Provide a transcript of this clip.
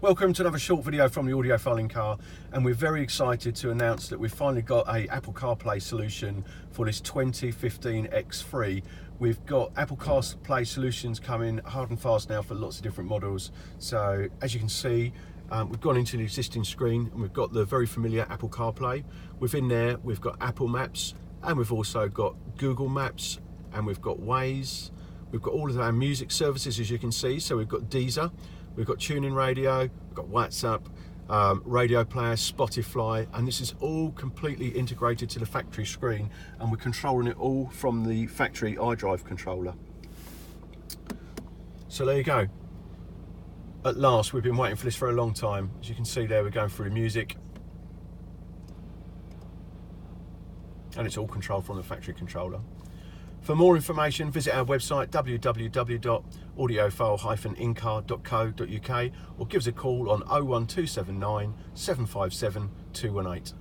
Welcome to another short video from the Audiofile-Incar, and we're very excited to announce that we've finally got a Apple CarPlay solution for this 2015 X3. We've got Apple CarPlay solutions coming hard and fast now for lots of different models. So as you can see, we've gone into the existing screen and we've got the very familiar Apple CarPlay. Within there we've got Apple Maps, and we've also got Google Maps, and we've got Waze. We've got all of our music services, as you can see. So we've got Deezer, we've got tuning radio, we've got WhatsApp, radio player, Spotify, and this is all completely integrated to the factory screen, and we're controlling it all from the factory iDrive controller. So there you go. At last, we've been waiting for this for a long time. As you can see there, we're going through music, and it's all controlled from the factory controller. For more information, visit our website www.audiofile-incar.co.uk or give us a call on 01279 757 218.